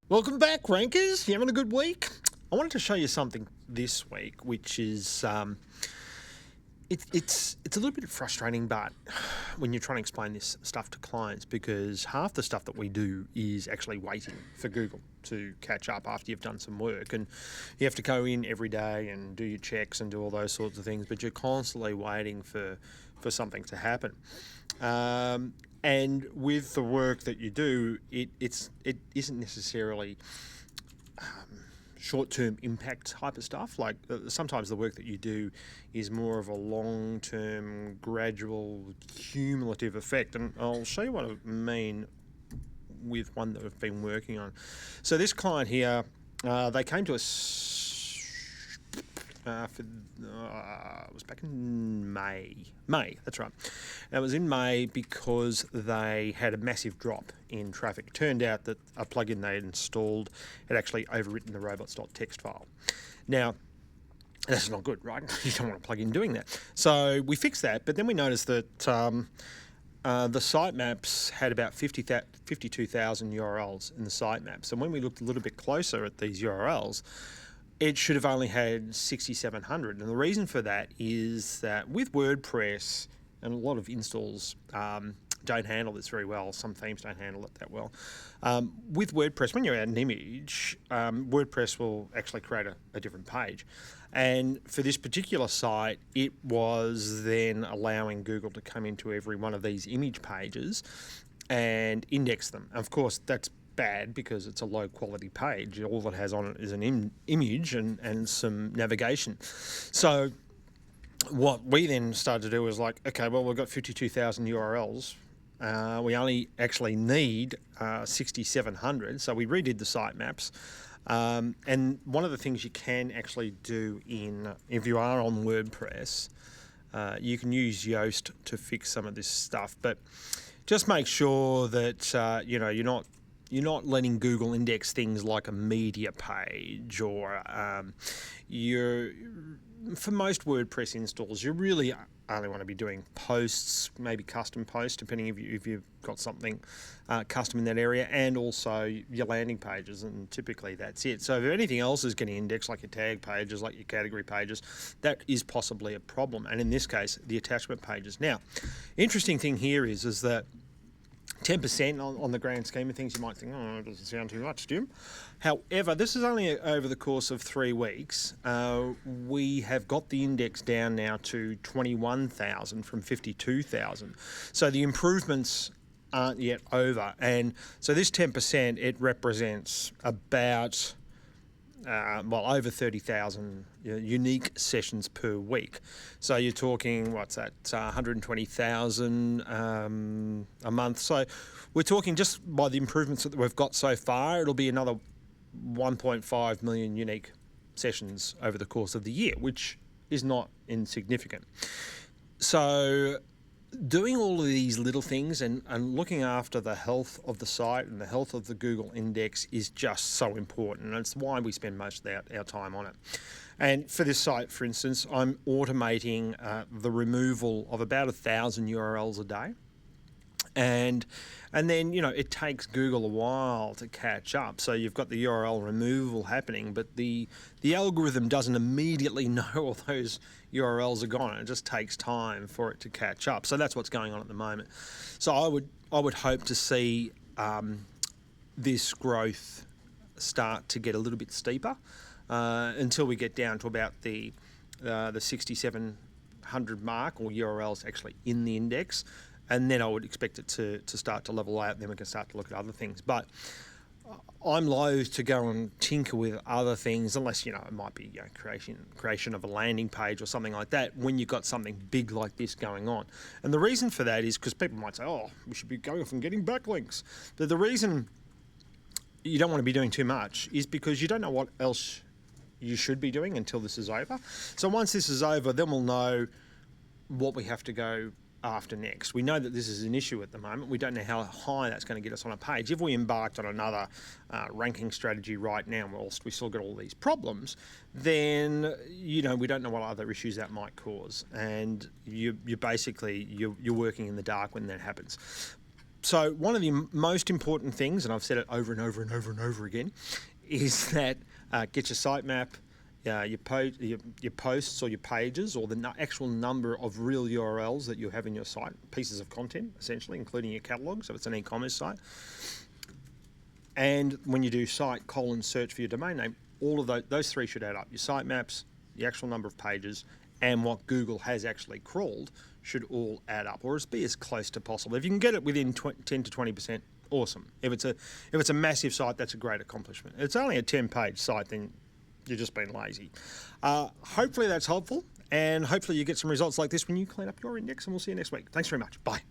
Welcome back, Rankers. You having a good week? I wanted to show you something this week, which is it's a little bit frustrating, but when you're trying to explain this stuff to clients, because half the stuff that we do is actually waiting for Google to catch up after you've done some work, and you have to go in every day and do your checks and do all those sorts of things, but you're constantly waiting for something to happen. And with the work that you do, it isn't necessarily short-term impact type of stuff. Like sometimes the work that you do is more of a long-term, gradual, cumulative effect. And I'll show you what I mean with one that we've been working on. So this client here, they came to us it was back in May, that's right. And it was in May because they had a massive drop in traffic. It turned out that a plugin they had installed had actually overwritten the robots.txt file. Now, that's not good, right? You don't want a plugin doing that. So we fixed that, but then we noticed that the sitemaps had about 52,000 URLs in the sitemaps. And when we looked a little bit closer at these URLs, it should have only had 6,700. And the reason for that is that with WordPress, and a lot of installs don't handle this very well, some themes don't handle it that well. With WordPress, when you add an image, WordPress will actually create a different page. And for this particular site, it was then allowing Google to come into every one of these image pages and index them. Of course, that's bad because it's a low quality page. All it has on it is an image and some navigation. So what we then started to do was like, okay, well, we've got 52,000 URLs. We only actually need 6,700. So we redid the sitemaps. And one of the things you can actually do if you are on WordPress, you can use Yoast to fix some of this stuff, but just make sure that you're not letting Google index things like a media page or for most WordPress installs, you really only want to be doing posts, maybe custom posts, depending if you've got something custom in that area, and also your landing pages, and typically that's it. So if anything else is getting indexed, like your tag pages, like your category pages, that is possibly a problem. And in this case, the attachment pages. Now, interesting thing here is that 10% on the grand scheme of things, you might think, oh, it doesn't sound too much, Jim. However, this is only over the course of 3 weeks. We have got the index down now to 21,000 from 52,000. So the improvements aren't yet over. And so this 10%, it represents about over 30,000 unique sessions per week. So you're talking, 120,000 a month. So we're talking, just by the improvements that we've got so far, it'll be another 1.5 million unique sessions over the course of the year, which is not insignificant. So doing all of these little things and looking after the health of the site and the health of the Google index is just so important. And it's why we spend most of our time on it. And for this site, for instance, I'm automating the removal of about 1,000 URLs a day. And then, it takes Google a while to catch up. So you've got the URL removal happening, but the algorithm doesn't immediately know all those URLs are gone. It just takes time for it to catch up. So that's what's going on at the moment. So I would hope to see this growth start to get a little bit steeper until we get down to about the 6,700 mark, or URLs actually in the index. And then I would expect it to start to level out, and then we can start to look at other things. But I'm loath to go and tinker with other things unless, it might be creation of a landing page or something like that when you've got something big like this going on. And the reason for that is because people might say, oh, we should be going off and getting backlinks. But the reason you don't want to be doing too much is because you don't know what else you should be doing until this is over. So once this is over, then we'll know what we have to go after next. We know that this is an issue at the moment. We don't know how high that's going to get us on a page. If we embarked on another ranking strategy right now, whilst we still got all these problems, then we don't know what other issues that might cause, and you're working in the dark when that happens. So one of the most important things, and I've said it over and over and over and over again, is that get your sitemap, your posts or your pages, or the actual number of real URLs that you have in your site, pieces of content, essentially, including your catalog, so it's an e-commerce site. And when you do site search for your domain name, all of those three should add up. Your sitemaps, the actual number of pages, and what Google has actually crawled should all add up, or be as close to possible. If you can get it within 10 to 20%, awesome. If it's a massive site, that's a great accomplishment. If it's only a 10-page site, then you're just being lazy. Hopefully that's helpful, and hopefully you get some results like this when you clean up your index, and we'll see you next week. Thanks very much. Bye.